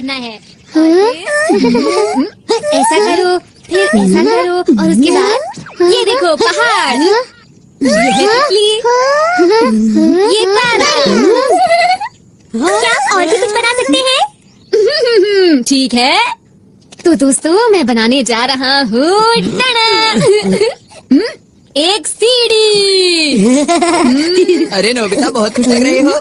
करना है। ऐसा करो, फिर ऐसा करो, और उसके बाद ये देखो पहाड़, ये तितली, ये तारा। क्या और भी कुछ बना सकते हैं? ठीक है, तो दोस्तों मैं बनाने जा रहा हूँ एक सीढ़ी। अरे नोबिता, बहुत खुश लग रहे हो।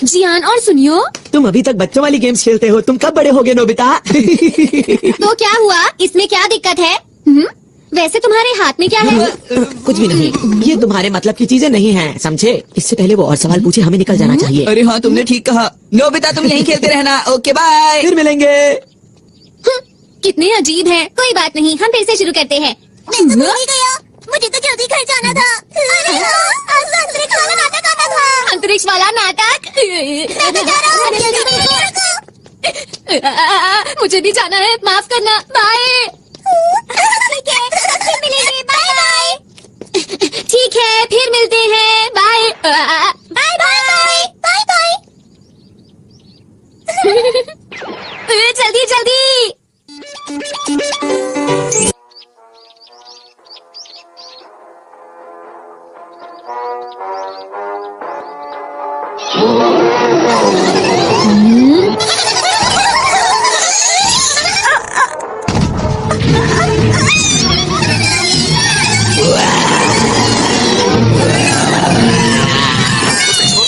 जियान, और सुनियो, तुम अभी तक बच्चों वाली गेम्स खेलते हो, तुम कब बड़े होगे नोबिता? तो क्या हुआ, इसमें क्या दिक्कत है? वैसे तुम्हारे हाथ में क्या है? कुछ भी नहीं, ये तुम्हारे मतलब की चीजें नहीं हैं, समझे? इससे पहले वो और सवाल पूछे, हमें निकल जाना चाहिए। अरे हाँ, तुमने ठीक कहा। नोबिता, तुम यहीं खेलते रहना। Okay bye. फिर मिलेंगे। कितने अजीब हैं। कोई बात नहीं, हम फिर से शुरू करते हैं। मैं तो भूल ही गया, मुझे तो जल्दी घर जाना था। अरे हाँ, आज तो अंतरिक्ष वाला नाटक आना था। अंतरिक्ष वाला नाटक? मैं तो जा रहा हूँ, मुझे भी जाना है, माफ करना। बाय। ठीक है, फिर मिलेंगे। Bye bye. ठीक है, फिर मिलते हैं। Bye bye bye bye bye. जल्दी जल्दी।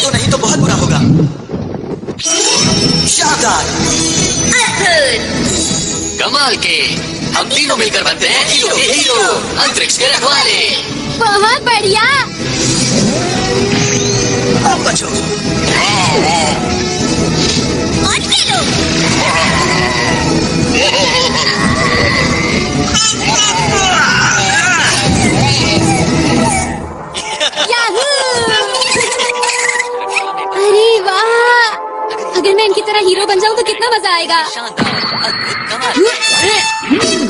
तो नहीं तो बहुत बुरा होगा। शानदार, कमाल के, हम तीनों मिलकर बनते हैं हीरो के हीरो, अंतरिक्ष के रखवाले। बहुत बढ़िया। अब बचो। और खेलो। याहू! अरे वाह, अगर मैं इनकी तरह हीरो बन जाऊं तो कितना मजा आएगा। शानदार, अद्भुत, कमाल।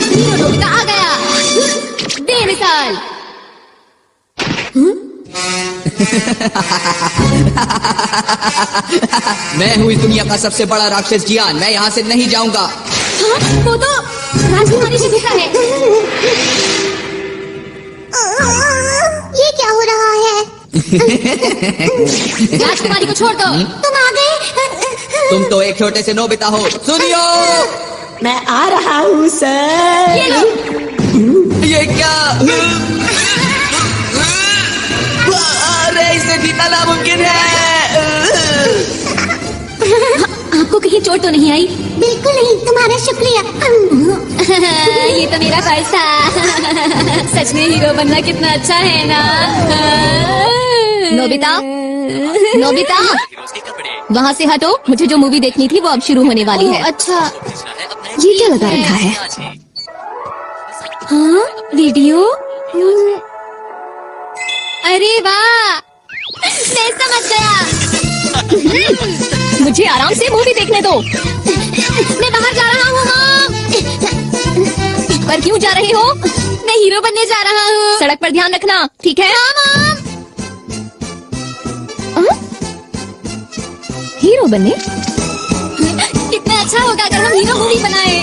हीरो नोबिता आ गया, बेमिसाल। मैं हूँ इस दुनिया का सबसे बड़ा राक्षस जियान, मैं यहाँ से नहीं जाऊँगा। हाँ, वो तो राजकुमारी शिजुका है। ये क्या हो रहा है? राजकुमारी को छोड़ दो। तुम आ गए। तुम तो एक छोटे से नोबिता हो। सुनियो, मैं आ रहा हूँ सर। ये लो। ये क्या? अरे इसे जीतना नामुमकिन है। आपको कहीं चोट तो नहीं आई? बिल्कुल नहीं, तुम्हारा शुक्रिया। ये तो मेरा फर्ज था। सच में हीरो बनना कितना अच्छा है ना। नोबिता, नोबिता, वहाँ से हटो। मुझे जो मूवी देखनी थी वो अब शुरू होने वाली है। अच्छा, ये क्या लगा रखा है? हाँ, वीडियो। अरे वाह, मैं समझ गया। मुझे आराम से मूवी देखने दो। मैं बाहर जा रहा हूँ मॉम। पर क्यों जा रही हो? मैं हीरो बनने जा रहा हूँ। सड़क पर ध्यान रखना, ठीक है? हाँ मॉम। हीरो बनने? कितना अच्छा होगा अगर हम हीरो मूवी बनाए।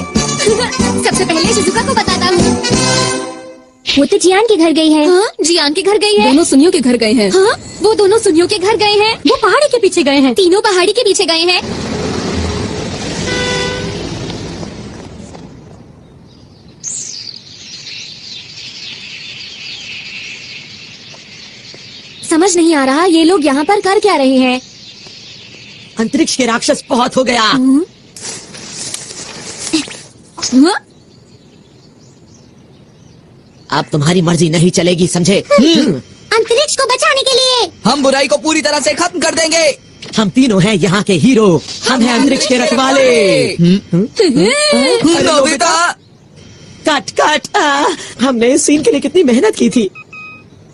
सबसे पहले शिजुका को बताता हूँ। वो तो जियान के घर गई है। हाँ, जियान के घर गई है। दोनों सुनियों के घर गए हैं। हाँ, वो दोनों सुनियों के घर गए हैं। वो पहाड़ी के पीछे गए हैं। तीनों पहाड़ी के पीछे गए हैं। समझ नहीं आ रहा ये लोग यहाँ पर कर क्या रहे हैं। अंतरिक्ष के राक्षस बहुत हो गया। हाँ? अब तुम्हारी मर्जी नहीं चलेगी, समझे? अंतरिक्ष को बचाने के लिए हम बुराई को पूरी तरह से खत्म कर देंगे। हम तीनों हैं यहाँ के हीरो। हम हैं अंतरिक्ष के रखवाले। Nobita, cut cut. हमने इस सीन के लिए कितनी मेहनत की थी।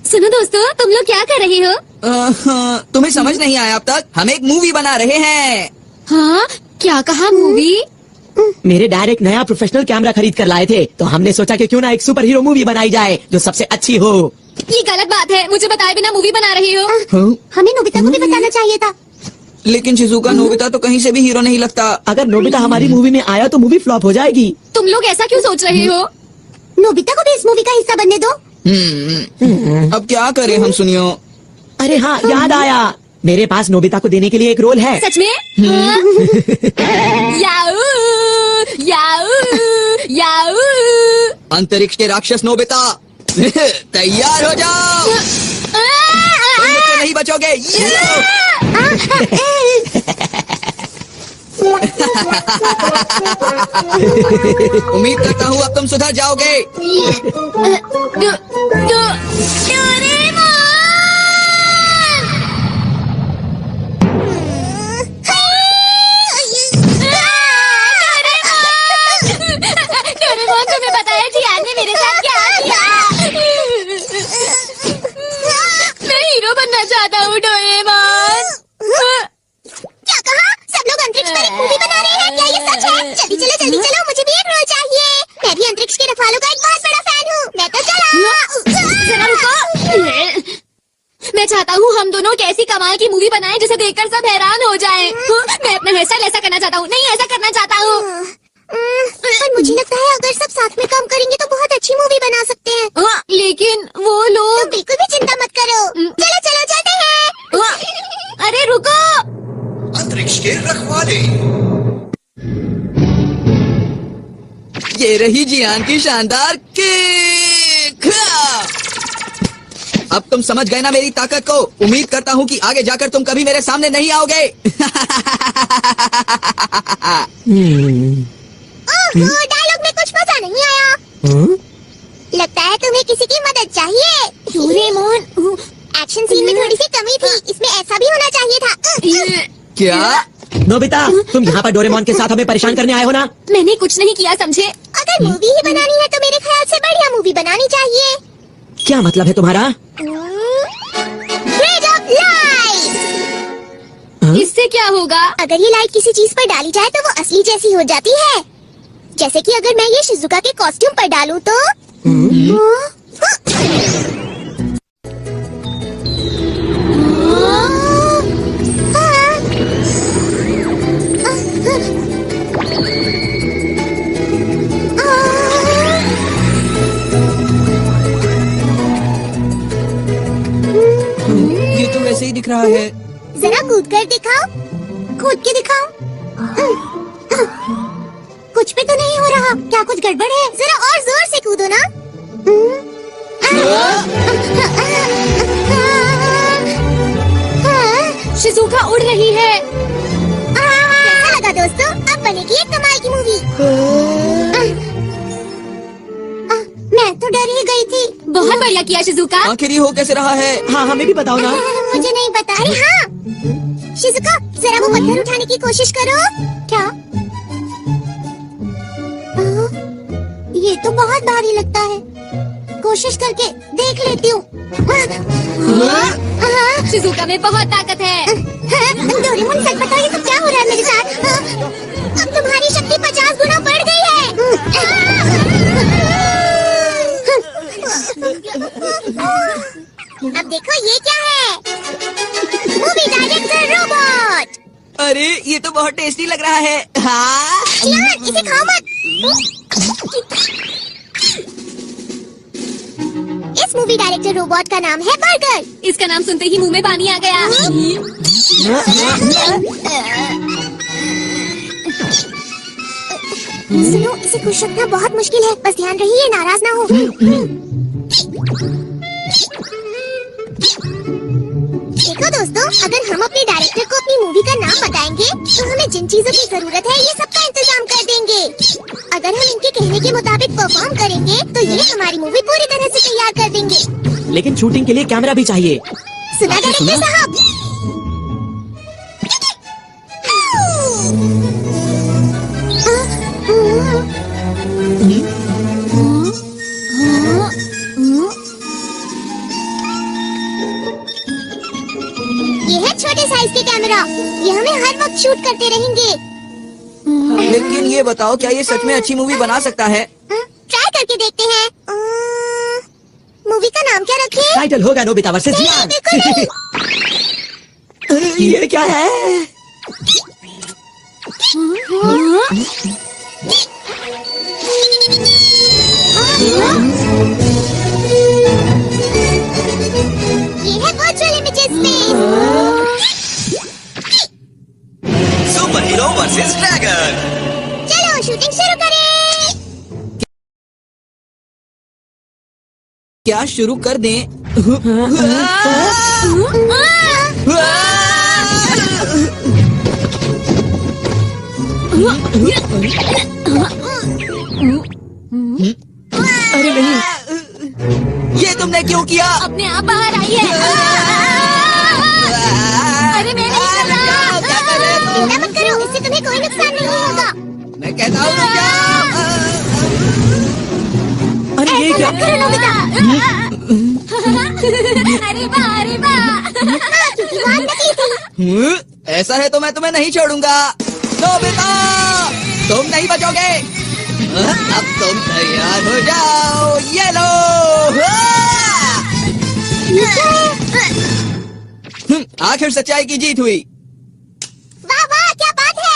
सुनो दोस्तों, तुम लोग क्या कर रहे हो? तुम्हें समझ नहीं आया अब तक? हम एक मूवी बना रहे हैं। हाँ, क्या कहा? मूवी? मेरे डायरेक्ट नया प्रोफेशनल कैमरा खरीद कर लाए थे, तो हमने सोचा कि क्यों ना एक सुपर हीरो मूवी बनाई जाए जो सबसे अच्छी हो। ये गलत बात है, मुझे बताए बिना मूवी बना रहे हो। हाँ? हमें नोबिता को भी बताना चाहिए था। लेकिन शिजुका नोबिता तो कहीं से भी हीरो नहीं लगता। अगर नोबिता हमारी मूवी में आया तो मूवी फ्लॉप हो जाएगी। तुम लोग ऐसा क्यों सोच रहे हो? नोबिता को भी इस मूवी का हिस्सा बनने दो। अब क्या करें हम सुनियो। अरे हाँ, याद आया, मेरे पास नोबिता को देने के लिए एक रोल है। सच में? हाँ? याऊ याऊ याऊ। अंतरिक्ष के राक्षस नोबिता तैयार हो जाओ, तुम मुझसे नहीं बचोगे। उम्मीद करता हूँ अब तुम सुधर जाओगे। डोरेमोन, तुम्हें पता है जियान ने मेरे साथ क्या किया? मैं हीरो बनना चाहता हूँ डोरेमोन। क्या कहा? सब लोग अंतरिक्ष पर एक मूवी बना रहे हैं, क्या ये सच है? जल्दी चलो, मुझे भी एक रोल चाहिए। मैं भी अंतरिक्ष के रफालों का एक बहुत बड़ा फैन हूँ। मैं तो चला। जरा रुको। मैं चाहता हूँ हम दोनों एक ऐसी कमाल की मूवी बनाएं जिसे देखकर सब हैरान हो जाएं। मैं अपना हेयर स्टाइल ऐसा करना चाहता हूँ। नहीं, ऐसा करना चाहता हूँ। पर मुझे लगता है अगर सब साथ में काम करेंगे तो बहुत अच्छी मूवी बना सकते हैं। लेकिन वो तो लोग। बिल्कुल भी चिंता मत करो। चलो चलते हैं। अरे रुको। अंतरिक्ष के रखवाले। ये रही जियान की शानदार किक। अब तुम समझ गए ना मेरी ताकत को। उम्मीद करता हूँ कि आगे जाकर तुम कभी मेरे सामने नहीं आओगे। डायलॉग में कुछ मजा नहीं आया। लगता है तुम्हें किसी की मदद चाहिए। डोरेमोन, एक्शन सीन में थोड़ी सी कमी थी, इसमें ऐसा भी होना चाहिए था। क्या? नोबिता, तुम यहाँ पर डोरेमोन के साथ हमें परेशान करने आए हो ना? मैंने कुछ नहीं किया, समझे? अगर मूवी ही बनानी है तो मेरे ख्याल से बढ़िया मूवी बनानी चाहिए। क्या मतलब है तुम्हारा? Grade of light. इससे क्या होगा? अगर ये लाइट किसी चीज पर डाली जाए तो वो असली जैसी हो जाती है। जैसे कि अगर मैं ये शिजुका के कॉस्ट्यूम पर डालूं तो ये तो वैसे ही दिख रहा है। जरा कूद कर दिखाओ। कूद के दिखाओ। कुछ भी तो नहीं हो रहा। क्या कुछ गड़बड़ है? जरा और जोर से कूदो ना। शिजुका उड़ रही है। कैसा लगा दोस्तों? अब बनेगी एक कमाल की मूवी। मैं तो डर ही गई थी। बहुत बढ़िया किया शिजुका। आखिर ये हो कैसे रहा है? हाँ, हमें भी बताओ ना। मुझे नहीं पता। अरे हाँ, शिजुका जरा वो पत्थर उठाने की कोशिश करो। क्या? ये तो बहुत भारी लगता है। कोशिश करके देख लेती हूँ। शिजुका में बहुत ताकत है। डोरेमोन, सच बताओ ये सब क्या हो रहा है मेरे साथ? अब तुम्हारी शक्ति 50 गुना बढ़ गई है। अब देखो ये क्या है? Movie director robot. अरे ये तो बहुत टेस्टी लग रहा है। हाँ, यार इसे खाओ मत। इस मूवी डायरेक्टर रोबोट का नाम है बर्गर। इसका नाम सुनते ही मुंह में पानी आ गया। सुनो, इसे खुश रखना बहुत मुश्किल है। बस ध्यान रहिए, नाराज ना हो। देखो दोस्तों, अगर हम अपने डायरेक्टर को अपनी मूवी का नाम बताएंगे तो हमें जिन चीजों की जरूरत है ये सबका इंतजाम कर देंगे। अगर हम इनके कहने के मुताबिक परफॉर्म करेंगे तो ये हमारी मूवी पूरी तरह से तैयार कर देंगे। लेकिन शूटिंग के लिए कैमरा भी चाहिए। सुना डायरेक्टर साहब? ये है छोटे साइज के कैमरा। ये हमें हर वक्त शूट करते रहेंगे। लेकिन ये बताओ क्या ये सच में अच्छी मूवी बना सकता है? ट्राई करके देखते हैं। मूवी का नाम क्या रखें? टाइटल होगा नोबिता वर्सेस नहीं, जियान। बिल्कुल नहीं। ये क्या है? ये है virtual images space. Super hero versus dragon. चलो शूटिंग शुरू करें। क्या शुरू कर दें? अरे नहीं, ये तुमने क्यों किया? अपने आप बाहर आई है। अरे मैं नहीं कर रहा। क्या कर रहे हो? चिंता मत करो, इससे तुम्हें कोई नुकसान नहीं होगा। मैं कहता हूँ क्या? अरे ये क्या? करो नोबिता। अरे वाह, अरे वाह। क्योंकि वो नकली थी। ऐसा है तो मैं तुम्हें नहीं छोड़ूंगा। नोबिता, तुम नहीं बचोगे। अब तुम तैयार हो जाओ। ये लो। आखिर सच्चाई की जीत हुई। वाह वाह, क्या बात है।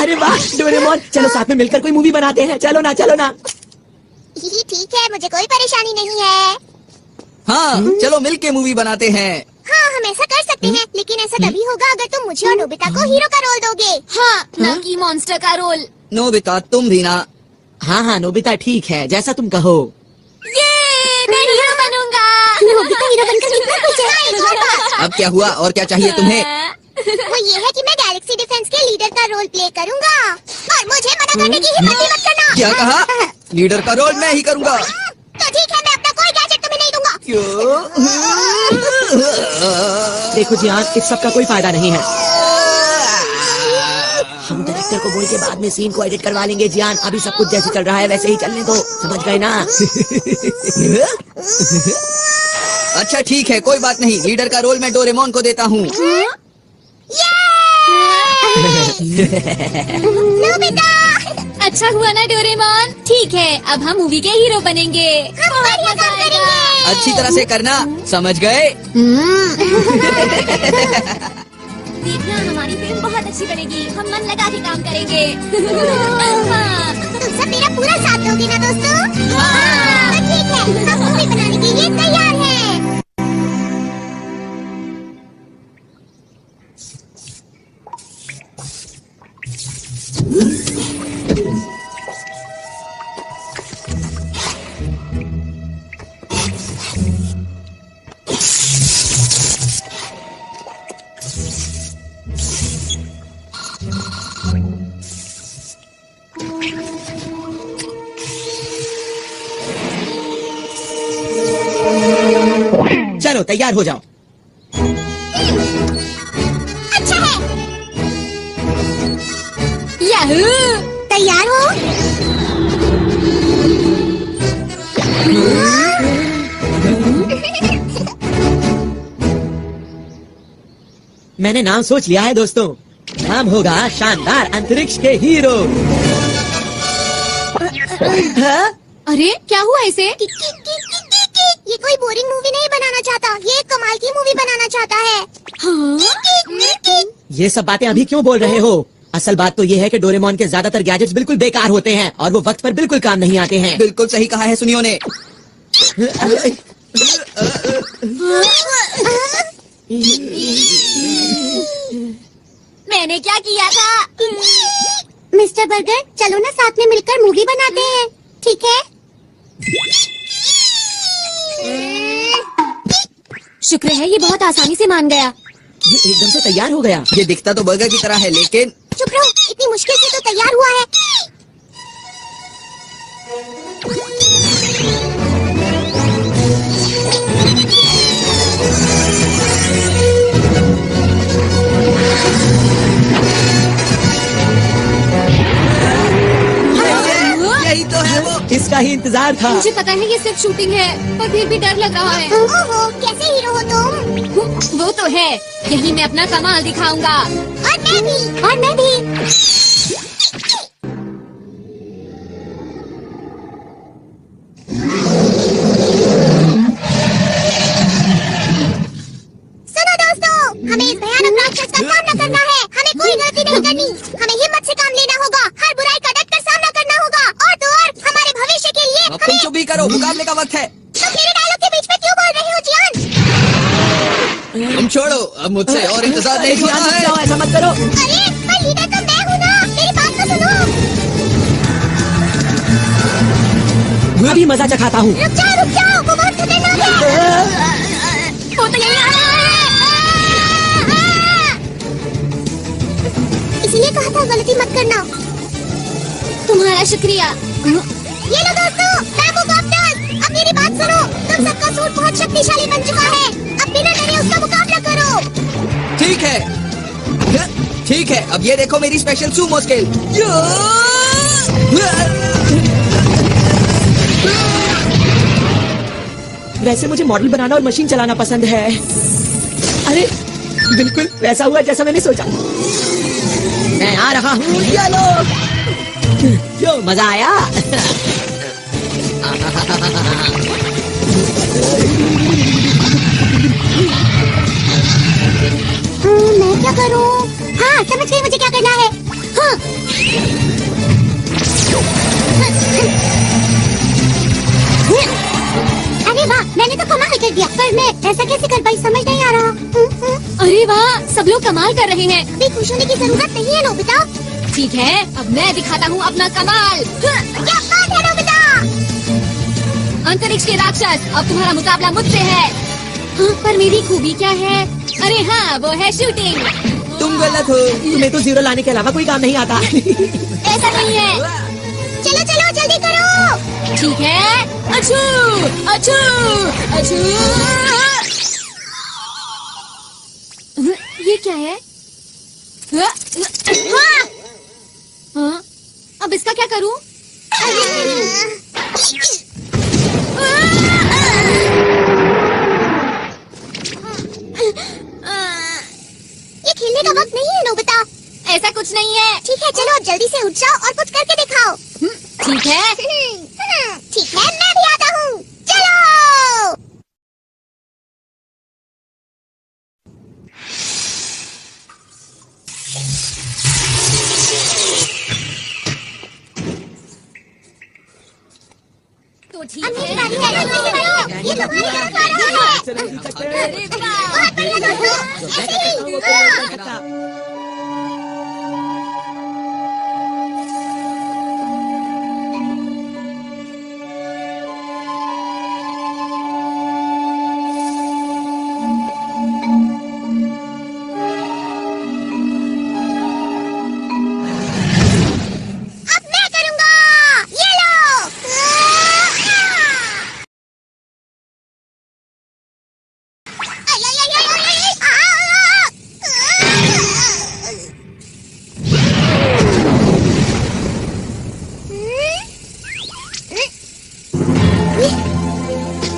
अरे वाह डोरेमोन, चलो साथ में मिलकर कोई मूवी बनाते हैं। चलो ना, चलो ना। ठीक है, मुझे कोई परेशानी नहीं है। हाँ, चलो मिलके मूवी बनाते हैं। हाँ, हम ऐसा कर सकते हैं, लेकिन ऐसा तभी होगा अगर तुम मुझे और नोबिता को हीरो का रोल दोगे। हाँ, ना कि मॉन्स्टर का रोल। नोबिता तुम भी ना। हाँ हाँ नोबिता, ठीक है, जैसा तुम कहो। ये मैं हीरो बनूंगा। नोबिता हीरो बनकर कितना खुश है। अब क्या हुआ और क्या चाहिए तुम्हें? वो ये है कि मैं गैलेक्सी डिफेंस के लीडर का रोल प्ले करूंगा और मुझे मना करने की हिम्मत भी मत करना। क्या कहा? लीडर का रोल मैं ही करूंगा। तो ठीक है, मैं अपना कोई गैजेट तुम्हें नहीं दूंगा। क्यों? देखो जी हाँ, इस सब का कोई फायदा नहीं है। हम डायरेक्टर को बोल के बाद में सीन को एडिट करवा लेंगे जियान। अभी सब कुछ जैसे चल रहा है वैसे ही चलने दो, समझ गए ना? अच्छा ठीक है, कोई बात नहीं। लीडर का रोल मैं डोरेमोन को देता हूँ। नोबिता, अच्छा हुआ ना डोरेमोन। ठीक है, अब हम मूवी के हीरो बनेंगे। हम बढ़िया काम करेंगे। अच्छी तरह से करना, समझ गए? देखना, हमारी फिल्म बहुत अच्छी बनेगी। हम मन लगा के काम करेंगे। हाँ, तुम सब मेरा पूरा साथ दोगे ना दोस्तों? हाँ। तो ठीक है, हम मूवी बनाने के लिए तैयार हैं। चलो तैयार हो जाओ। अच्छा है। याहू, तैयार हो? मैंने नाम सोच लिया है दोस्तों। नाम होगा शानदार अंतरिक्ष के हीरो। अरे क्या हुआ इसे? ये कोई बोरिंग मूवी नहीं बनाना चाहता, ये एक कमाल की मूवी बनाना चाहता है। हाँ? ये सब बातें अभी क्यों बोल रहे हो? असल बात तो ये है कि डोरेमोन के ज्यादातर गैजेट्स बिल्कुल बेकार होते हैं और वो वक्त पर बिल्कुल काम नहीं आते हैं। बिल्कुल सही कहा है सुनियो ने। मैंने क्या किया था? मिस्टर बर्गर, चलो ना साथ में मिलकर मूवी बनाते हैं, ठीक है? शुक्र है ये बहुत आसानी से मान गया। ये एकदम से तैयार हो गया। ये दिखता तो बर्गर की तरह है, लेकिन चुप रहो, इतनी मुश्किल से तो तैयार हुआ है। यही तो है वो। इसका ही इंतजार था। मुझे पता है ये सिर्फ शूटिंग है, पर फिर भी डर लग रहा है। ओहो, कैसे हीरो हो तुम? वो तो है, यही मैं अपना कमाल दिखाऊंगा। और मैं भी, और मैं भी। सुनो दोस्तों, हमें इस भयानक राक्षस का सामना करना है। हमें कोई गलती नहीं करनी। हमें तुम चुप भी करो, मुकाबले का वक्त है। तो मेरे डायलॉग के बीच में क्यों बोल रहे हो जियान? तुम छोड़ो, अब मुझसे और इंतजार नहीं ध्यान होना से है। जाओ, ऐसा मत करो। अरे पर लीडर तो मैं हूँ ना, मेरी बात तो सुनो। मैं भी मजा चखाता हूँ। रुक जाओ, वो बहुत खतरनाक है। वो तो यही आ रहा है। इसलिए कहा था गलती मत करना। तुम्हारा शुक्रिया। ये लो दोस्तों, बैम्बू कॉप्टर्स, अब मेरी बात सुनो। तुम सबका सूट बहुत शक्तिशाली बन चुका है, अब बिना डरे उसका मुकाबला करो। ठीक है, अब ये देखो मेरी स्पेशल सूमो स्किल। वैसे मुझे मॉडल बनाना और मशीन चलाना पसंद है। अरे बिल्कुल वैसा हुआ जैसा मैंने सोचा। मैं आ रहा हूँ, ये लो। क्यों मजा आया? मैं क्या करूं? हाँ, समझ गई मुझे क्या करना है। हाँ। अरे वाह, मैंने तो कमाल कर दिया, पर मैं ऐसा कैसे कर पाई समझ नहीं आ रहा। अरे वाह, सब लोग कमाल कर रहे हैं। अभी खुश होने की जरूरत नहीं है नोबिता। ठीक है, अब मैं दिखाता हूँ अपना कमाल। क्या बात है नोबिता? अंतरिक्ष के राक्षस, अब तुम्हारा मुकाबला मुझसे है। हाँ, पर मेरी खूबी क्या है? अरे हाँ, वो है शूटिंग। तुम गलत हो। तुम्हें तो जीरो लाने के अलावा कोई काम नहीं आता। ऐसा नहीं है। चलो जल्दी करो। ठीक है, अछू अछू अछू। ये क्या है? हाँ, अब इसका क्या करूं? ये खेलने का वक्त नहीं है नोबिता। ऐसा कुछ नहीं है। ठीक है, चलो अब जल्दी से उठ जाओ और कुछ करके दिखाओ। ठीक है। ठीक है, मैं भी आता हूँ। चलो। तो ठीक अब मेरी है। बारी है, जल्दी से करो। ये तुम्हारी तरफ आ रहा है। अरे वाह। बहुत बढ़िया दोस्तों, ऐसे ही। हाँ। अब मैं करूँगा। ये लो।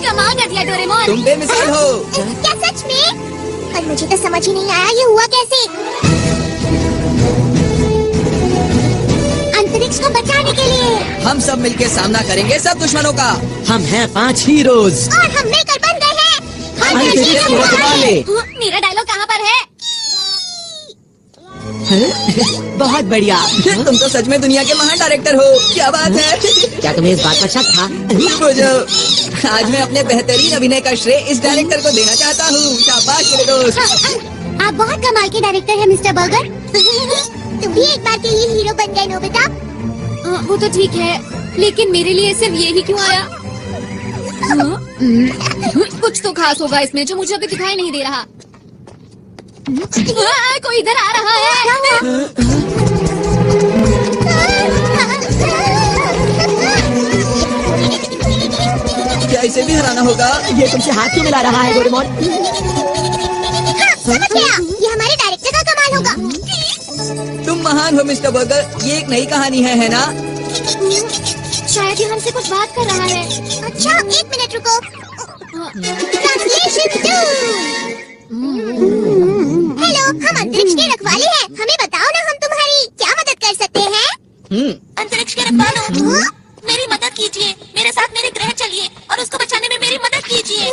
कमाल कर दिया डोरेमोन। तुम बेमिसाल हो। क्या सच में? पर मुझे तो समझ ही नहीं आया ये हुआ कैसे। अंतरिक्ष को बचाने के लिए हम सब मिलके सामना करेंगे सब दुश्मनों का। हम हैं 5 हीरोज। और हम मिलकर बन गए हैं अंतरिक्ष के रखवाले। हाँ, मेरा डायलॉग कहाँ पर है? बहुत बढ़िया। तुम तो सच में दुनिया के महान डायरेक्टर हो। क्या बात है। क्या तुम्हें इस बात का शक था? चुप हो जाओ। आज मैं अपने बेहतरीन अभिनय का श्रेय इस डायरेक्टर को देना चाहता हूँ। शाबाश मेरे दोस्त। आप बहुत कमाल के डायरेक्टर हैं मिस्टर बर्गर। तुम भी एक बार के लिए हीरो बन गए नोबिता। वो तो ठीक है, लेकिन मेरे लिए सिर्फ ये ही क्यों आया? कुछ तो खास होगा इसमें जो मुझे अभी दिखाई नहीं दे रहा। कोई इधर आ रहा है। क्या इसे भी हराना होगा? ये तुमसे हाथ क्यों मिला रहा है डोरेमोन? समझ गया, ये हमारे डायरेक्टर का कमाल होगा। तुम महान हो मिस्टर बर्गर। ये एक नई कहानी है ना? शायद ये हमसे कुछ बात कर रहा है। अच्छा, एक मिनट रुको। ट्रांसलेशन 2। हेलो, हम अंतरिक्ष के रखवाले हैं। हमें बताओ ना, हम तुम्हारी क्या मदद कर सकते हैं? अंतरिक्ष के रखवालों, मेरी मदद कीजिए। मेरे साथ मेरे ग्रह चलिए और उसको बचाने में मेरी मदद कीजिए।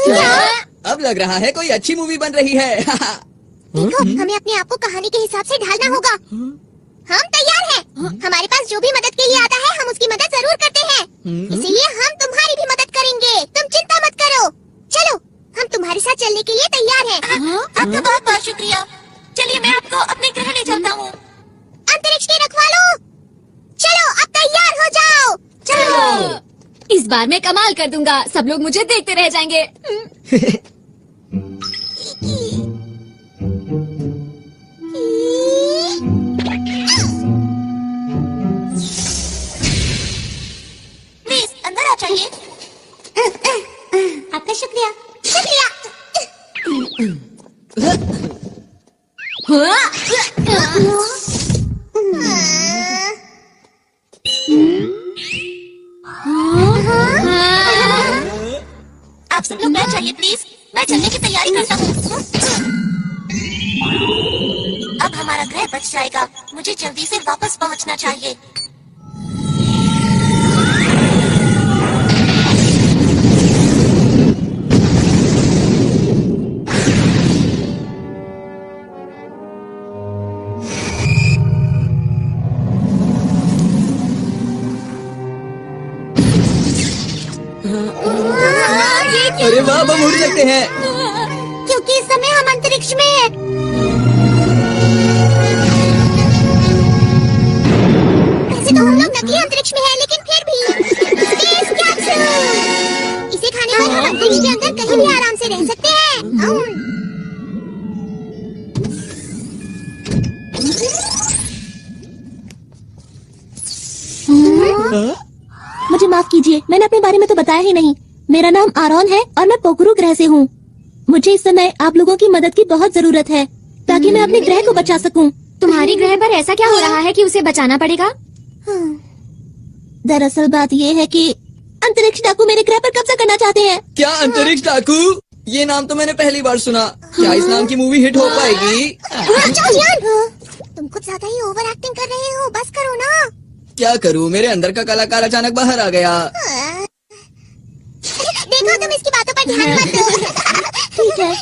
अब लग रहा है कोई अच्छी मूवी बन रही है। देखो, हमें अपने आप को कहानी के हिसाब से ढालना होगा। हम तैयार हैं। हमारे पास जो भी मदद के लिए आता है, हम उसकी मदद जरूर करते हैं। इसीलिए हम तुम्हारे बार मैं कमाल कर दूंगा, सब लोग मुझे देखते रह जाएंगे। प्लीज अंदर आ जाइए। आपका शुक्रिया शुक्रिया। आप सब लोग बैठ जाइए प्लीज, मैं चलने की तैयारी करता हूँ। अब हमारा ग्रह बच जाएगा, मुझे जल्दी से वापस पहुँचना चाहिए। अरे वाह, हम उड़ सकते हैं। क्योंकि इस समय हम अंतरिक्ष में हैं। वैसे तो हम लोग नकली अंतरिक्ष में हैं, लेकिन फिर भी स्पेस कैप्सूल। इसे खाने पर हम अंतरिक्ष के अंदर कहीं भी आराम से रह सकते हैं। मुझे माफ कीजिए, मैंने अपने बारे में तो बताया ही नहीं। मेरा नाम आरोन है और मैं पोखरू ग्रह से हूँ। मुझे इस समय आप लोगों की मदद की बहुत जरूरत है ताकि मैं अपने ग्रह को बचा सकूं। तुम्हारी ग्रह पर ऐसा क्या हो रहा है कि उसे बचाना पड़ेगा? दरअसल बात ये है कि अंतरिक्ष डाकू मेरे ग्रह पर कब्जा करना चाहते हैं। क्या अंतरिक्ष डाकू? ये नाम तो मैंने पहली बार सुना। क्या इस नाम की मूवी हिट हो पाएगी? तुम कुछ ज्यादा ही ओवर एक्टिंग कर रहे हो, बस करो ना। क्या करूँ, मेरे अंदर का कलाकार अचानक बाहर आ गया। देखो, तुम इसकी बातों पर ध्यान मत दो। ठीक है।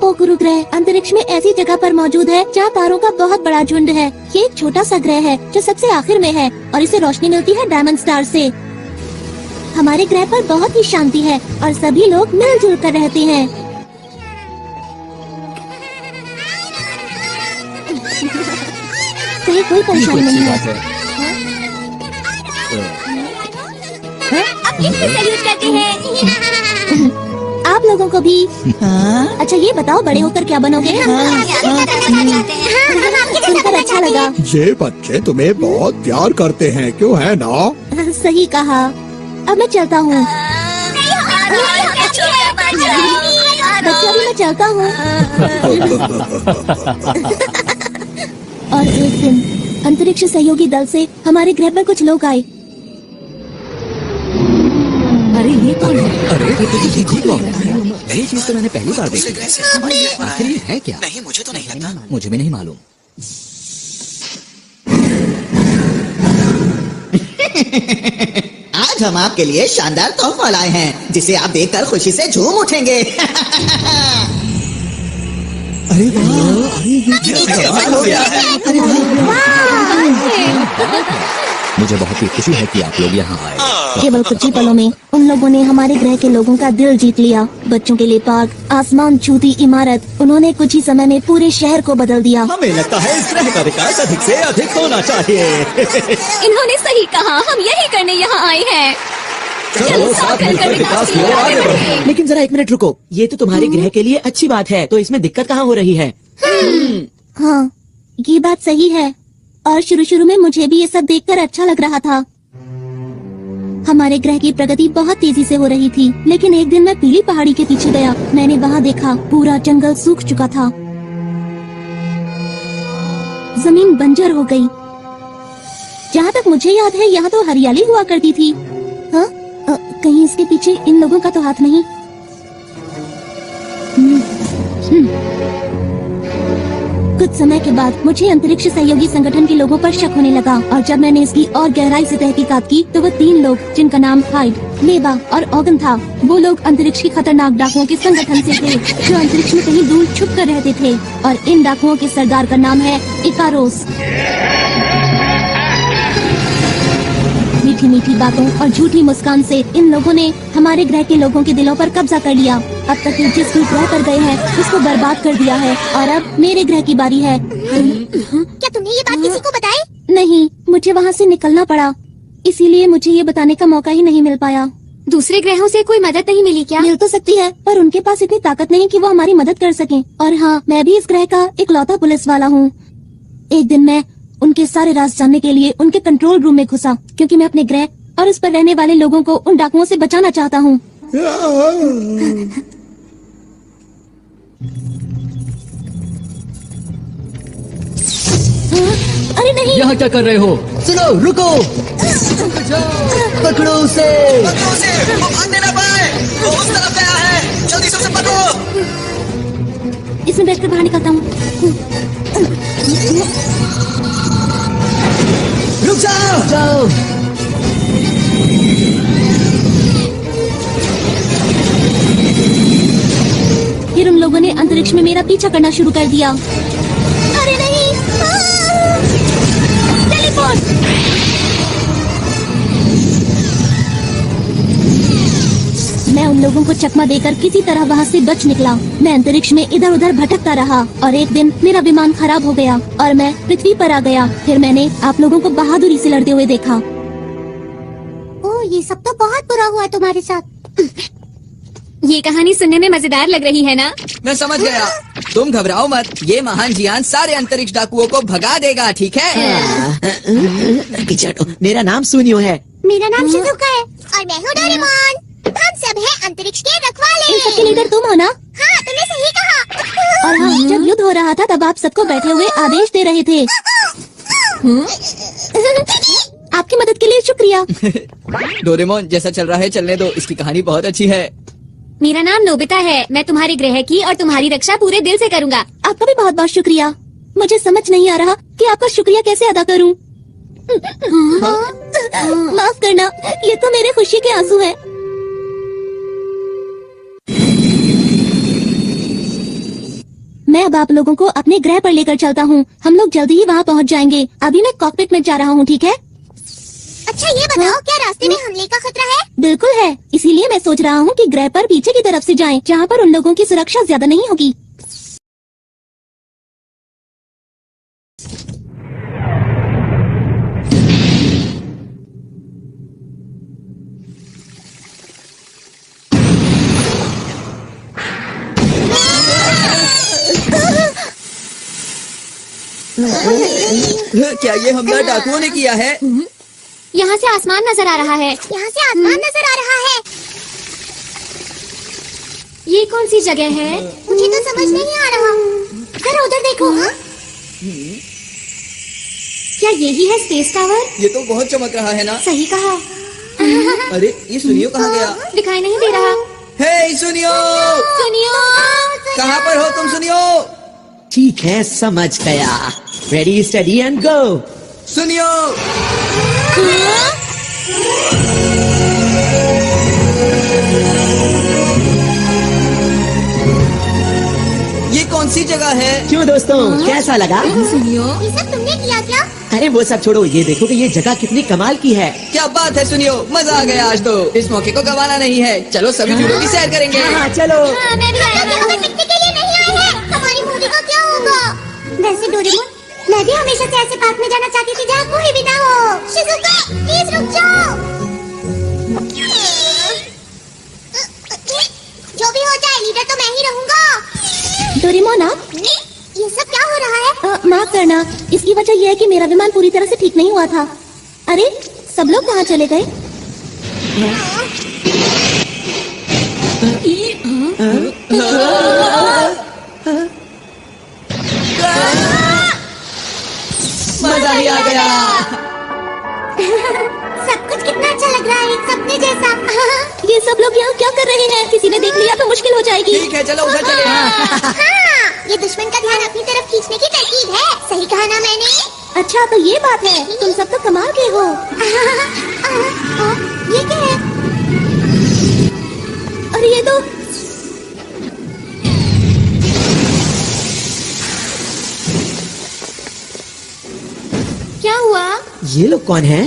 पोखरू ग्रह अंतरिक्ष में ऐसी जगह पर मौजूद है जहाँ तारों का बहुत बड़ा झुंड है। ये एक छोटा सा ग्रह है जो सबसे आखिर में है और इसे रोशनी मिलती है डायमंड स्टार से। हमारे ग्रह पर बहुत ही शांति है और सभी लोग मिलजुल कर रहते हैं। कहीं कोई परेशानी नहीं है। अब किससे सैल्यूट करते हैं? आप लोगों को भी। अच्छा ये बताओ, बड़े होकर क्या बनोगे? सुनकर अच्छा लगा। ये बच्चे तुम्हें बहुत प्यार करते हैं, क्यों है ना? सही कहा। अब मैं चलता हूँ। बच्चों, अभी मैं चलता हूँ। और एक दिन अंतरिक्ष सहयोगी दल से हमारे ग्रह पर कुछ लोग आए। अरे ये कौन है? अरे ये चीज तो मैंने पहली बार देखी। आखिर ये है क्या? नहीं, मुझे तो नहीं लगता। मुझे भी नहीं मालूम। आज हम आपके लिए शानदार तोहफा लाए हैं जिसे आप देखकर खुशी से झूम उठेंगे। अरे वाह, अरे ये हो गया है। मुझे बहुत ही खुशी है कि आप लोग यहाँ आए। केवल कुछ ही पलों में उन लोगों ने हमारे ग्रह के लोगों का दिल जीत लिया। बच्चों के लिए पार्क, आसमान छूती इमारत, उन्होंने कुछ ही समय में पूरे शहर को बदल दिया। हमें लगता है इस ग्रह का विकास अधिक से अधिक होना चाहिए। इन्होंने सही कहा, हम यही करने यहाँ आए हैं। चलो साथ मिलकर विकास की ओर आगे बढ़ें। लेकिन जरा एक मिनट रुको, ये तो तुम्हारे ग्रह के लिए अच्छी बात है, तो इसमें दिक्कत कहाँ हो रही है? हाँ, ये बात सही है। और शुरू में मुझे भी ये सब देखकर अच्छा लग रहा था। हमारे ग्रह की प्रगति बहुत तेजी से हो रही थी, लेकिन एक दिन मैं पीली पहाड़ी के पीछे गया। मैंने वहाँ देखा पूरा जंगल सूख चुका था, जमीन बंजर हो गई। जहाँ तक मुझे याद है यहाँ तो हरियाली हुआ करती थी। हाँ, कहीं इसके पीछे इन लोगों का तो हाथ नहीं? कुछ समय के बाद मुझे अंतरिक्ष सहयोगी संगठन के लोगों पर शक होने लगा, और जब मैंने इसकी और गहराई से तहकीकात की तो वो 3 लोग, जिनका नाम हाइड, लेबा और ऑगन था, वो लोग अंतरिक्ष की खतरनाक डाकुओं के संगठन से थे, जो अंतरिक्ष में कहीं दूर छुप कर रहते थे। और इन डाकुओं के सरदार का नाम है इकारोस। मीठी मीठी बातों और झूठी मुस्कान से इन लोगों ने हमारे ग्रह के लोगों के दिलों पर कब्जा कर लिया। अब तक ये जिस भी ग्रह पर गए हैं उसको बर्बाद कर दिया है, और अब मेरे ग्रह की बारी है। क्या तुमने ये बात किसी को बताई? नहीं, मुझे वहाँ से निकलना पड़ा। इसीलिए मुझे ये बताने का मौका ही नहीं मिल पाया। दूसरे ग्रहों से कोई मदद नहीं मिली क्या? मिल तो सकती है, पर उनके पास इतनी ताकत नहीं कि वो हमारी मदद कर सकें। और हाँ, मैं भी इस ग्रह का इकलौता पुलिस वाला हूँ। एक दिन मैं उनके सारे राज जानने के लिए उनके कंट्रोल रूम में घुसा, क्योंकि मैं अपने ग्रह और उस पर रहने वाले लोगों को उन डाकुओं से बचाना चाहता हूँ। अरे नहीं! यहाँ क्या कर रहे हो? सुनो, रुको। पकड़ो उसे। पकड़ो उसे, वो भागने ना पाए। वो उस तरफ गया है, जल्दी से उसे पकड़ो। इसमें बैठकर बाहर निकलता हूँ। रुक जाओ। जाओ। फिर उन लोगों ने अंतरिक्ष में मेरा पीछा करना शुरू कर दिया। अरे नहीं! टेलीपोर्ट! मैं उन लोगों को चकमा देकर किसी तरह वहाँ से बच निकला। मैं अंतरिक्ष में इधर उधर भटकता रहा और एक दिन मेरा विमान खराब हो गया और मैं पृथ्वी पर आ गया। फिर मैंने आप लोगों को बहादुरी से लड़ते हुए देखा। ओह, ये सब तो बहुत बुरा हुआ तुम्हारे साथ। ये कहानी सुनने में मजेदार लग रही है ना? मैं समझ गया। तुम घबराओ मत, ये महान जियान सारे अंतरिक्ष डाकुओं को भगा देगा, ठीक है? पीछे हटो। मेरा नाम सुनियो है। मेरा नाम शिजुका है और मैं हूँ डोरेमोन। हम सब हैं अंतरिक्ष के रखवाले। इन सबके लीडर तुम हो ना? हाँ, तुमने सही कहा। और हाँ, जब युद्ध हो रहा था तब आप सबको बैठे हुए आदेश दे रहे थे। आपकी मदद के लिए शुक्रिया। डोरेमोन, जैसा चल रहा है चलने दो, इसकी कहानी बहुत अच्छी है। मेरा नाम नोबिता है। मैं तुम्हारे ग्रह की और तुम्हारी रक्षा पूरे दिल से करूँगा। आपका भी बहुत बहुत शुक्रिया। मुझे समझ नहीं आ रहा कि आपका शुक्रिया कैसे अदा करूं। माफ करना, ये तो मेरे खुशी के आंसू हैं। मैं अब आप लोगों को अपने ग्रह पर लेकर चलता हूँ। हम लोग जल्दी ही वहाँ पहुँच जाएंगे। अभी मैं कॉकपिट में जा रहा हूँ, ठीक है? अच्छा, ये बताओ, क्या रास्ते में हमले का खतरा है? बिल्कुल है। इसीलिए मैं सोच रहा हूँ कि ग्रह पर पीछे की तरफ से जाएं, जहाँ पर उन लोगों की सुरक्षा ज्यादा नहीं होगी। क्या ये हमला डाकुओं ने किया है? यहाँ से आसमान नजर आ रहा है। यहाँ से आसमान नजर आ रहा है। ये कौन सी जगह है? मुझे तो समझ नहीं आ रहा। जरा उधर देखो। हाँ? क्या यही है स्पेस टावर? ये तो बहुत चमक रहा है ना? सही कहा। अरे, ये सुनियो कहाँ गया? दिखाई नहीं दे रहा। हे सुनियो, सुनियो, कहाँ पर हो तुम? सुनियो, ठीक है, समझ गया। Ready, study and go. सुनियो। ये कौन सी जगह है? क्यों दोस्तों, कैसा लगा? सुनियो। ये सब तुमने किया क्या? अरे वो सब छोड़ो, ये देखो कि ये जगह कितनी कमाल की है। क्या बात है सुनियो, मजा आ गया आज तो। इस मौके को गंवाना नहीं है। चलो सभी झूलों की सैर करेंगे। हाँ, चलो। हाँ, मैं भी आया हम हूँ। लोग पिकनिक के लिए नहीं आए हैं। हमारी मूवी का क्या होगा? वैसे डोरेमोन, मैं भी हमेशा से ऐसे पार्क में जाना चाहती थी जहाँ कोई भी ना हो। शिजुका, प्लीज रुक जाओ। जो भी हो जाए, लीडर तो मैं ही रहूंगा। डोरेमोन, आप? ये सब क्या हो रहा है? माफ करना, इसकी वजह यह है कि मेरा विमान पूरी तरह से ठीक नहीं हुआ था। अरे, सब लोग कहाँ चले गए? मजा ही आ गया। सब कुछ कितना अच्छा लग रहा है, एक सपने जैसा। ये सब लोग यहाँ क्या कर रहे हैं? किसी ने देख लिया तो मुश्किल हो जाएगी। ठीक है, चलो उधर चले। हाँ, ये दुश्मन का ध्यान अपनी तरफ खींचने की तरकीब है। सही कहा ना मैंने? अच्छा, तो ये बात है। तुम सब तो कमाल के हो। ये क्या है? और ये तो क्या हुआ? ये लोग कौन हैं?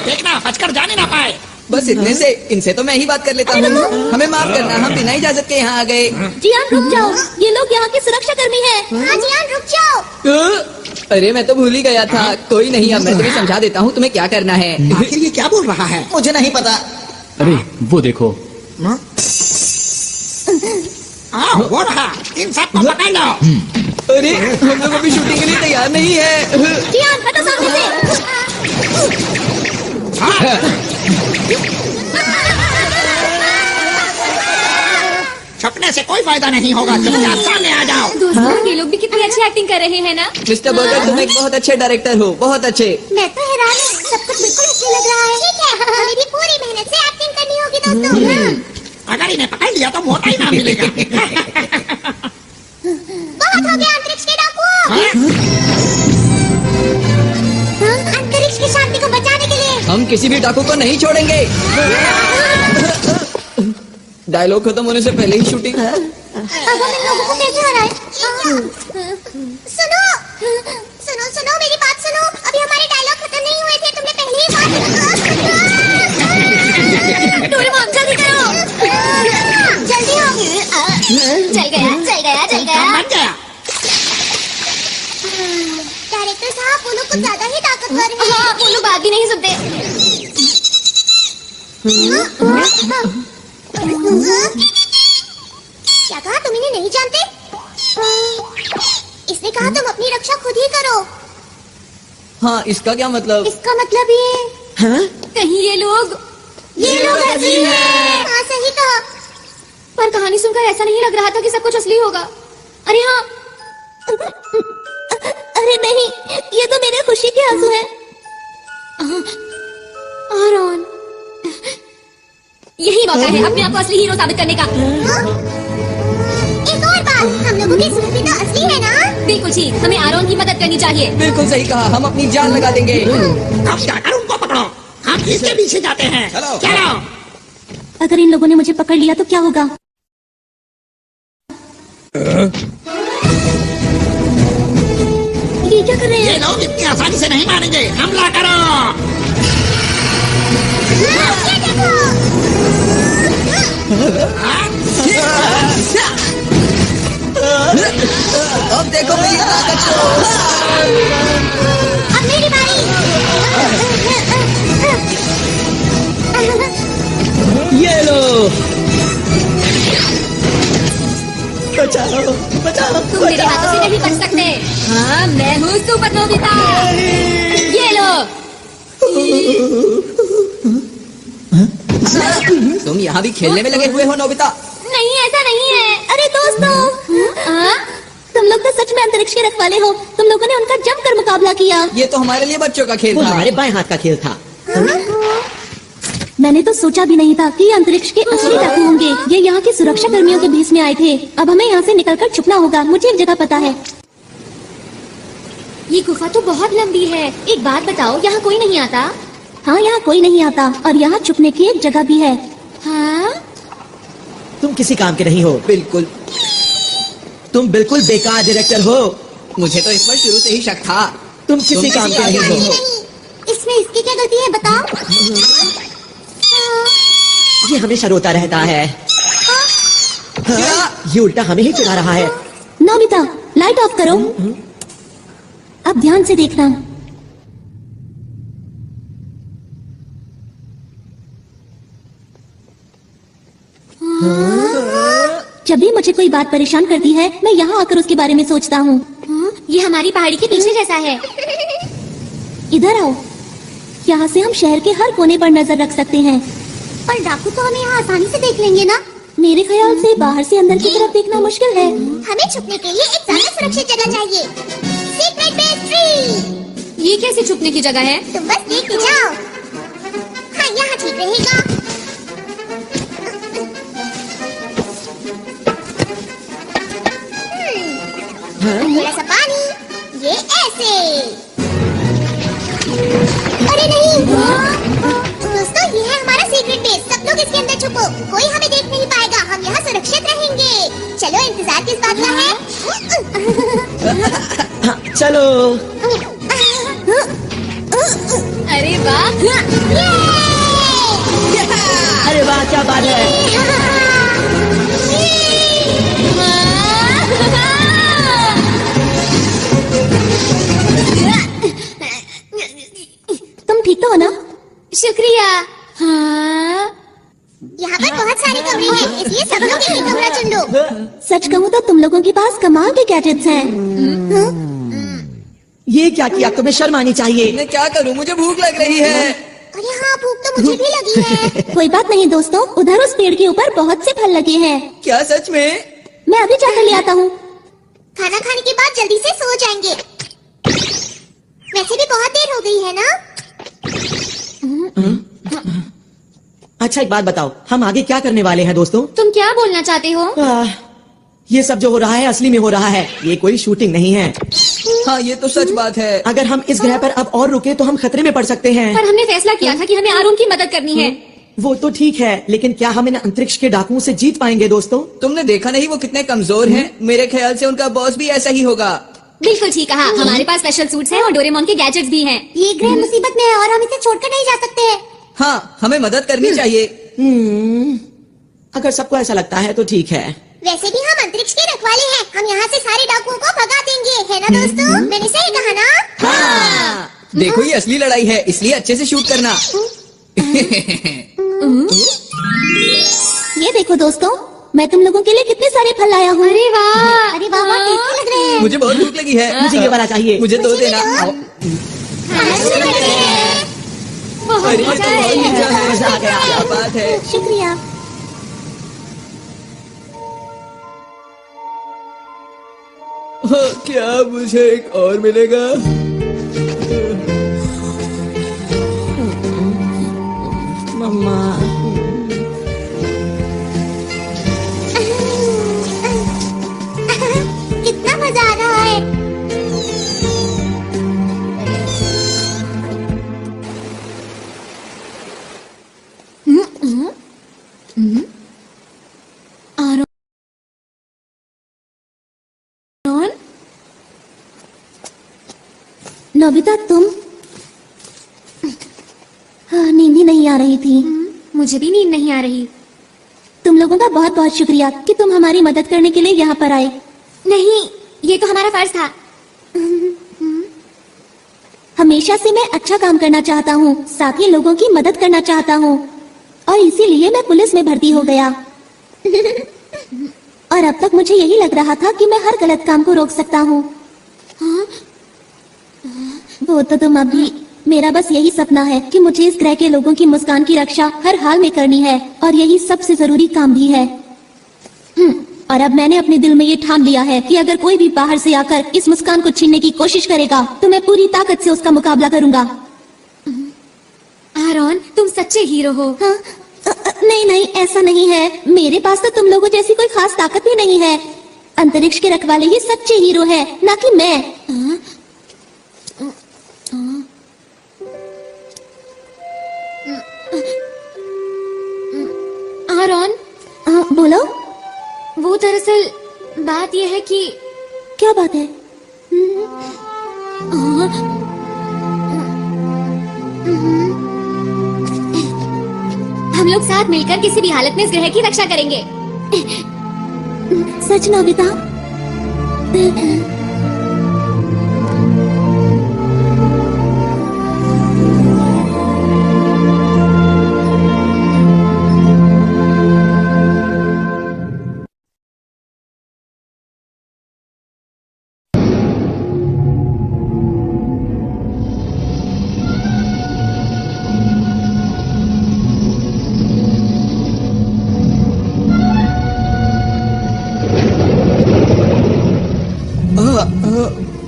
देखना, बचकर जाने ना पाए। बस इतने से इनसे तो मैं ही बात कर लेता हूँ। हमें माफ करना, हम बिना इजाजत के यहाँ आ गए। जियान रुक जाओ, ये लोग यहाँ के सुरक्षा कर्मी हैं। हाँ जियान रुक जाओ। अरे मैं तो भूल ही गया था। कोई नहीं, अब मैं तुम्हें समझा देता हूँ तुम्हें क्या करना है। आखिर ये क्या बोल रहा है? मुझे नहीं पता। अरे वो देखो। वो रहा, इन सबको पकड़ लो। अरे हम लोग अभी शूटिंग के लिए तैयार नहीं है। जियान हटो सामने से। छुपने से कोई फायदा नहीं होगा, चुपचाप सामने आ जाओ। दोस्तों ये लोग भी कितनी अच्छी एक्टिंग कर रहे हैं ना। मिस्टर बर्गर, तुम एक बहुत अच्छे डायरेक्टर हो, बहुत अच्छे। मैं तो हैरान हूँ, सब कुछ बिल्कुल अच्छा लग रहा है। ठीक है, हमें भी पूरी मेहनत से एक्टिंग करनी होगी दोस्तों। अगर इन्हें पकड़ लिया तो मोटा ही ना मिलेगा। बहुत हो गया अंतरिक्ष के डाकुओं। अंतरिक्ष की शांति को बचाने के लिए हम किसी भी डाकू को नहीं छोड़ेंगे। डायलॉग खत्म होने से पहले ही शूटिंग। अब हम इन लोगों को कैसे हराएं? सुनो सुनो सुनो मेरी बात सुनो, अभी हमारे डायलॉग खत्म नहीं हुए थे, तुमने पहले ही बात। डोरेमोन जल्दी करो। जल्दी हो। चल गया। बन गया। डायरेक्टर साहब वो लोग कुछ ज्यादा ही ताकतवर हैं। हाँ, वो लोग बात भी नहीं सुनते। क्या कहा, तुम इन्हें नहीं जानते? इसने कहा तुम अपनी रक्षा खुद ही करो। हाँ, इसका क्या मतलब? इसका मतलब ये कहीं ये लोग असली हैं। हाँ सही कहा। पर कहानी सुनकर ऐसा नहीं लग रहा था कि सब कुछ असली होगा। अरे हाँ, अरे नहीं, ये तो मेरे खुशी के आंसू हैं। आरॉन, यही मौका है अपने आप को असली हीरो साबित करने का। एक और बात, हम लोगों की सुरभि तो असली है ना? बिल्कुल ठीक, हमें आरॉन की मदद करनी चाहिए। बिल्कुल सही कहा, हम अपनी जान लगा देंगे। अब जाकर उनको पकड़ो, हम इसके पीछे जाते हैं। चलो। अगर इन लोगों ने मुझे पकड़ लिया तो क्या होगा? ये क्या कर रहे ये हैं? लोग इतनी आसानी से नहीं मानेंगे, हमला करो। ये देखो। अब देखो मेरी ताकत को। अब मेरी बारी। ये लो। बचाओ, बचाओ। तुम मेरे हाथों से नहीं बच सकते। हाँ, मैं हूँ सुपर नोबिता। ये लो। तुम यहाँ भी खेलने में लगे हुए हो नोबिता? नहीं, ऐसा नहीं है। अरे दोस्तों, तुम लोग तो सच में अंतरिक्ष के रखवाले हो। तुम लोगों ने उनका जमकर मुकाबला किया। ये तो हमारे लिए बच्चों का खेल वो था। हमारे बाएं हाथ का खेल था। मैंने तो सोचा भी नहीं था कि ये अंतरिक्ष के असली डाकू होंगे। ये यहाँ के सुरक्षा कर्मियों के भेष में आए थे। अब हमें यहाँ से निकलकर छुपना होगा। मुझे एक जगह पता है। ये गुफा तो बहुत लंबी है। एक बात बताओ, यहाँ कोई नहीं आता? हाँ, यहाँ कोई नहीं आता और यहाँ छुपने की एक जगह भी है। हाँ, तुम किसी काम के नहीं हो। बिल्कुल। तुम बिल्कुल बेकार डायरेक्टर हो। मुझे तो इस पर शुरू से ही शक था। तुम किसी काम के नहीं हो। नहीं, इसमें इसकी क्या गलती है बताओ? ये हमेशा रोता रहता है। ये उल्टा हमें ही चिढ़ा रहा है। नोबिता, लाइट ऑफ करो। अब ध्यान से देखना। जब भी मुझे कोई बात परेशान करती है, मैं यहाँ आकर उसके बारे में सोचता हूँ। ये हमारी पहाड़ी के पीछे जैसा है। इधर आओ। यहाँ से हम शहर के हर कोने पर नजर रख सकते हैं। पर डाकू तो हमें यहाँ आसानी से देख लेंगे ना? मेरे ख्याल से बाहर से अंदर की तरफ देखना मुश्किल है। हमें छुपने के लिए एक ज्यादा सुरक्षित जगह चाहिए। Secret base tree. ये कैसे छुपने की जगह है? तुम बस देख के जाओ। हाँ, यहाँ ठीक रहेगा। थोड़ा सा पानी, ये ऐसे। अरे नहीं, दोस्तों ये है हमारा सीक्रेट बेस। सब लोग इसके अंदर छुपो, कोई हमें देख नहीं पाएगा। हम यहाँ सुरक्षित रहेंगे। चलो, इंतजार किस बात का है? हाँ, चलो। अरे वाह, ये! क्या बात है? तुम ठीक तो हो ना? शुक्रिया। हाँ यहाँ पर बहुत सारे कमरे हैं, इसलिए सब लोग एक ही कमरा चुन लो। सच कहूँ तो तुम लोगों के पास कमाल के गैजेट्स हैं। ये क्या किया? तुम्हें शर्म आनी चाहिए। मैं क्या करूं, मुझे भूख लग रही है। अरे हाँ, भूख तो मुझे भी लगी है। कोई बात नहीं दोस्तों, उधर उस पेड़ के ऊपर बहुत से फल लगे हैं। क्या सच में? मैं अभी जाकर ले आता हूँ। खाना खाने के बाद जल्दी से सो जाएंगे। वैसे भी बहुत देर हो गई है ना? अच्छा एक बात बताओ, हम आगे क्या करने वाले हैं दोस्तों? तुम क्या बोलना चाहते हो? ये सब जो हो रहा है असली में हो रहा है, ये कोई शूटिंग नहीं है। हाँ ये तो सच बात है। अगर हम इस ग्रह पर अब और रुके तो हम खतरे में पड़ सकते हैं। पर हमने फैसला किया था कि हमें आरुण की मदद करनी है। वो तो ठीक है, लेकिन क्या हम इन अंतरिक्ष के डाकुओं से जीत पाएंगे दोस्तों? तुमने देखा नहीं वो कितने कमजोर हैं? मेरे ख्याल से उनका बॉस भी ऐसा ही होगा। बिल्कुल ठीक कहा। हमारे पास स्पेशल सूट्स हैं और डोरेमोन के गैजेट्स भी हैं। ये ग्रह मुसीबत में है और हम इसे छोड़कर नहीं जा सकते। हाँ हमें मदद करनी चाहिए। अगर सबको ऐसा लगता है तो ठीक है। वैसे भी हम अंतरिक्ष के रखवाले हैं, हम यहाँ से सारे डाकुओं को भगा देंगे, है ना दोस्तों? मैंने सही कहा ना? हाँ। देखो ये असली लड़ाई है, इसलिए अच्छे से शूट करना। ये देखो दोस्तों, मैं तुम लोगों के लिए कितने सारे फल लाया हूँ। अरे वाह, अरे वाह वाह, टेस्टी लग रहे हैं। मुझे बहुत भूख लगी है। मुझे ये वाला चाहिए। मुझे दो देना। आओ। खाना शुरू करते हैं। अरे ये तो बहुत मीठा है। मजा आ गया। क्या बात है। शुक्रिया। हाँ, क्या मुझे एक और मिलेगा? मम्मा कितना मजा आ रहा है। आरुण, नोबिता तुम? हाँ, नींद ही नहीं आ रही थी। मुझे भी नींद नहीं आ रही। तुम लोगों का बहुत बहुत शुक्रिया कि तुम हमारी मदद करने के लिए यहाँ पर आए। नहीं, ये तो हमारा फर्ज था। हमेशा से मैं अच्छा काम करना चाहता हूँ, साथ ही लोगों की मदद करना चाहता हूँ, और इसीलिए मैं पुलिस में भर्ती हो गया। और अब तक मुझे यही लग रहा था कि मैं हर गलत काम को रोक सकता हूँ। वो तो तुम अभी, मेरा बस यही सपना है कि मुझे इस ग्रह के लोगों की मुस्कान की रक्षा हर हाल में करनी है, और यही सबसे जरूरी काम भी है। और अब मैंने अपने दिल में ये ठान लिया है कि अगर कोई भी बाहर से आकर इस मुस्कान को छीनने की कोशिश करेगा तो मैं पूरी ताकत से उसका मुकाबला करूंगा। आरुण, तुम सच्चे हीरो हो। हाँ? नहीं नहीं, ऐसा नहीं है। मेरे पास तो तुम लोगों जैसी कोई खास ताकत भी नहीं है। अंतरिक्ष के रखवाले ही सच्चे हीरो है, ना कि मैं। आरुण, बोलो। वो दरअसल बात यह है कि क्या बात है? हम लोग साथ मिलकर किसी भी हालत में इस ग्रह की रक्षा करेंगे। सच नोबिता?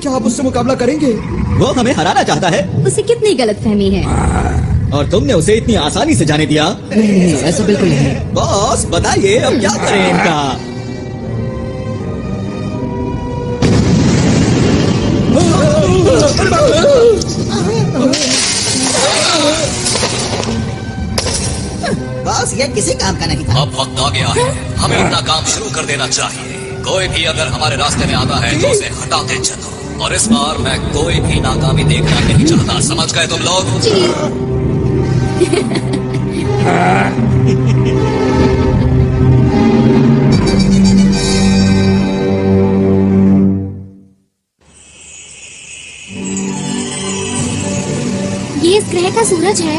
क्या आप उससे मुकाबला करेंगे? वो हमें हराना चाहता है उसे कितनी गलतफहमी है। और तुमने उसे इतनी आसानी से जाने दिया। नहीं, ऐसा बिल्कुल नहीं। बॉस बताइए अब क्या करें इनका? बॉस ये किसी काम का नहीं था। अब वक्त आ गया है, हमें अपना काम शुरू कर देना चाहिए। कोई भी अगर हमारे रास्ते में आता है तो उसे हटाते चलो, और इस बार मैं कोई भी नाकामी देखना नहीं चाहता। समझ गए तुम लोग? जी। ये इस ग्रह का सूरज है।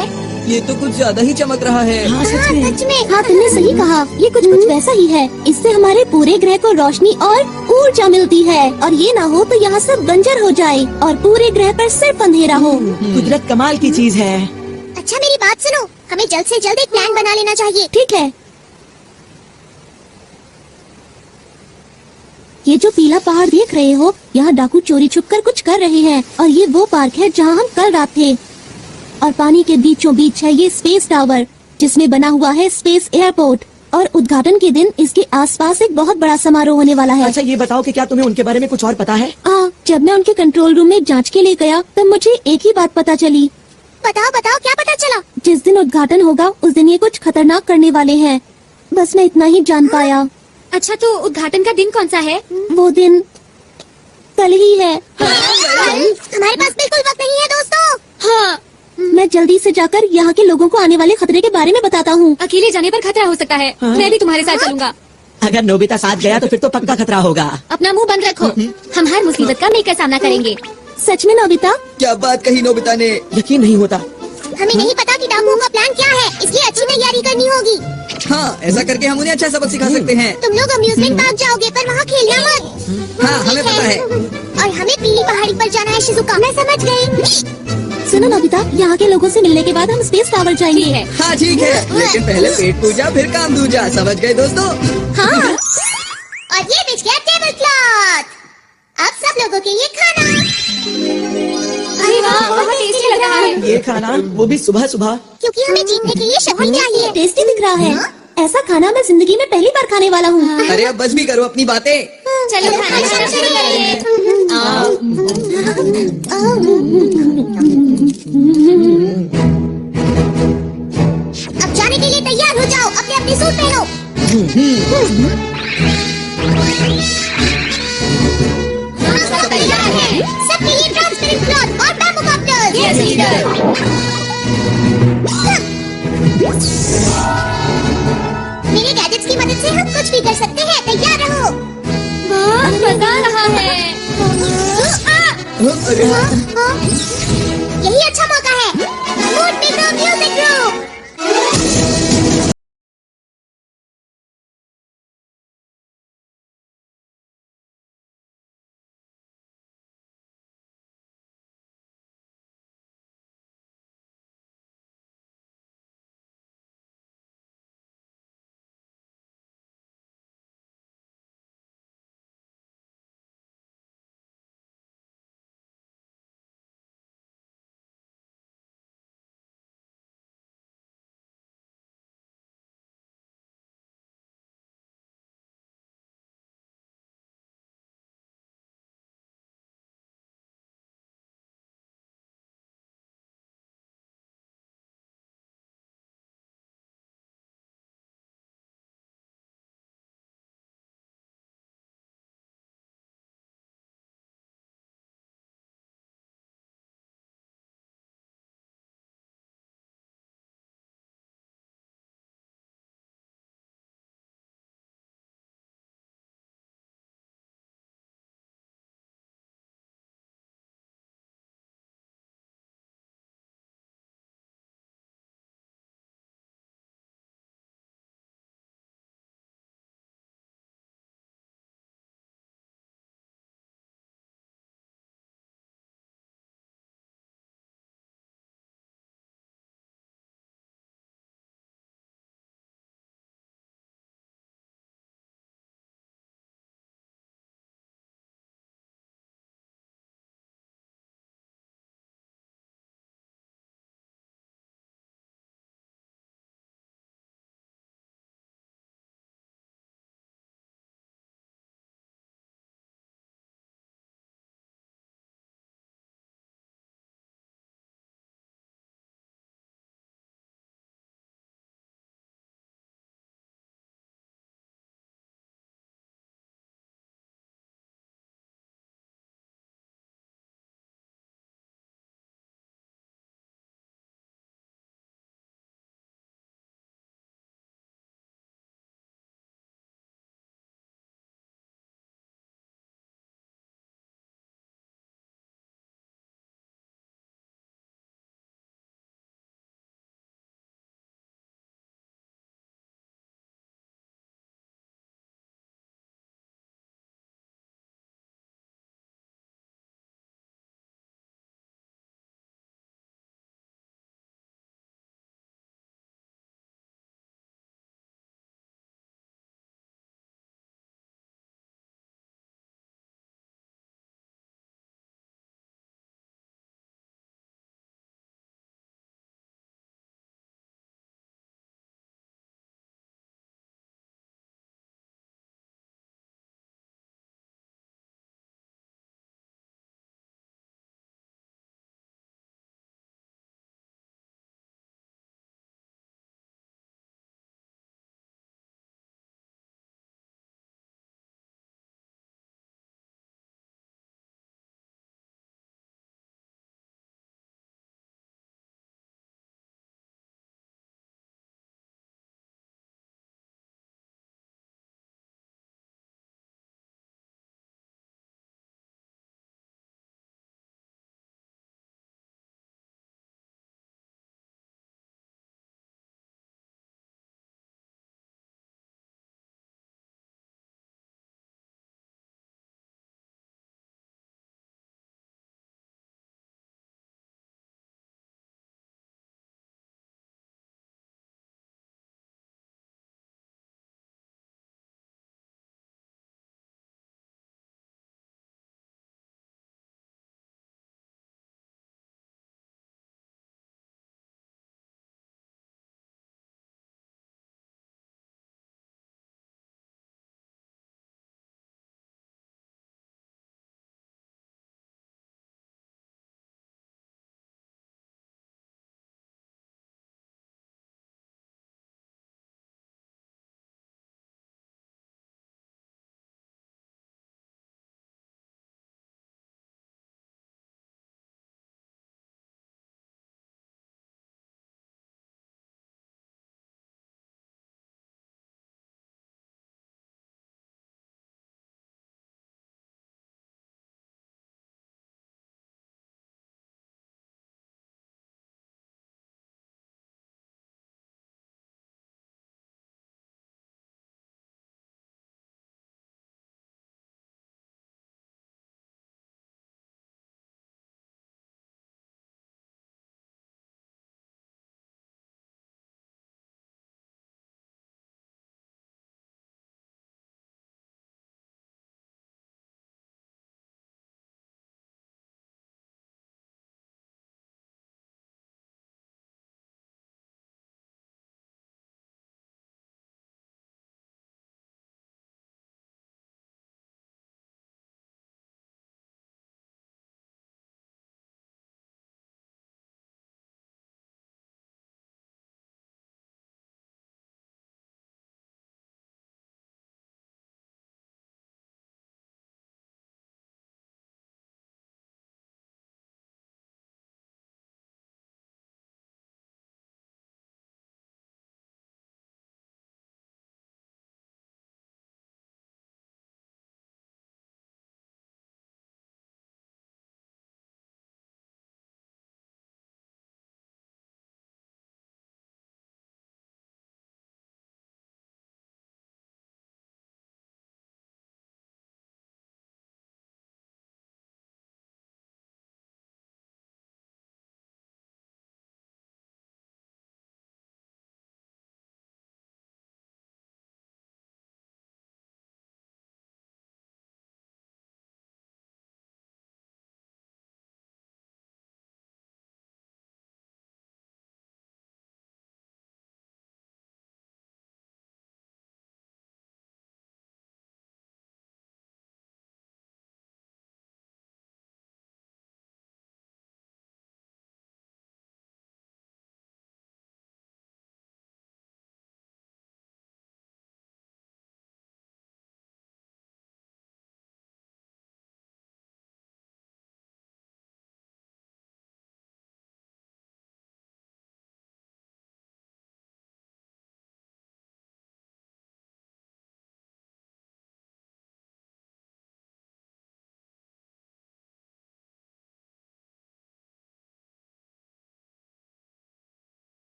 ये तो कुछ ज्यादा ही चमक रहा है। हाँ सच में। सच में। हाँ तुमने सही कहा, ये कुछ वैसा ही है। इससे हमारे पूरे ग्रह को रोशनी और ऊर्जा मिलती है, और ये ना हो तो यहाँ सब बंजर हो जाए और पूरे ग्रह पर सिर्फ अंधेरा हो। कुदरत कमाल की चीज है। अच्छा मेरी बात सुनो, हमें जल्द से जल्द एक प्लान बना लेना चाहिए। ठीक है। ये जो पीला पहाड़ देख रहे हो, यहाँ डाकू चोरी छुपकर कुछ कर रहे हैं, और ये वो पार्क है जहाँ हम कल रात थे। और पानी के बीचों बीच है ये स्पेस टावर, जिसमें बना हुआ है स्पेस एयरपोर्ट, और उद्घाटन के दिन इसके आसपास एक बहुत बड़ा समारोह होने वाला है। अच्छा ये बताओ कि क्या तुम्हें उनके बारे में कुछ और पता है? जब मैं उनके कंट्रोल रूम में जांच के लिए गया तब मुझे एक ही बात पता चली। बताओ बताओ, क्या पता चला? जिस दिन उद्घाटन होगा उस दिन ये कुछ खतरनाक करने वाले हैं। बस मैं इतना ही जान पाया। अच्छा तो उद्घाटन का दिन कौन सा है? वो दिन कल ही है। हमारे पास बिल्कुल वक्त नहीं है दोस्तों। हाँ, मैं जल्दी से जाकर यहाँ के लोगों को आने वाले खतरे के बारे में बताता हूँ। अकेले जाने पर खतरा हो सकता है। मैं भी तुम्हारे साथ चलूंगा। अगर नोबिता साथ गया तो फिर तो पक्का खतरा होगा। अपना मुंह बंद रखो, हम हर मुसीबत का मिलकर सामना करेंगे। सच में नोबिता? क्या बात कही नोबिता ने। यकीन नहीं होता। हमें नहीं पता कि डाकुओं का प्लान क्या है, इसलिए अच्छी तैयारी करनी होगी। हाँ, ऐसा करके हम उन्हें अच्छा सबक सिखा सकते हैं। तुम लोग अम्यूजमेंट पार्क जाओगे पर वहाँ खेलना मत। हाँ, हमें पता है। और हमें पीली पहाड़ी पर जाना है शिजुका। मैं समझ गई। सुनो नोबिता, यहाँ के लोगों से मिलने के बाद हम स्पेस टावर जाएंगे। ठीक है। हाँ ठीक है, लेकिन पहले पेट पूजा फिर काम दूजा, समझ गए दोस्तों? हाँ। और ये बिछ गया टेबल क्लॉथ। अब सब लोगों के लिए खाना। अरे वाह, बहुत टेस्टी लग रहा है। ये खाना, वो भी सुबह सुबह। क्योंकि हमें जीतने के लिए शक्ति चाहिए। टेस्टी दिख रहा है। ऐसा खाना मैं जिंदगी में पहली बार खाने वाला हूँ। अरे अब बस भी करो अपनी बातें। चलो खाना शुरू करिए। अब जाने के लिए तैयार हो जाओ, अपने अपने सूट पहनो। हम सब तैयार हैं। सबके लिए ट्रांसपेरेंट क्लॉथ और बैम्बू कॉप्टर्स। Yes leader. मेरे गैजेट्स की मदद से हम कुछ भी कर सकते हैं। तैयार रहो। बहुत मजा आ रहा है। अरे यही अच्छा मौका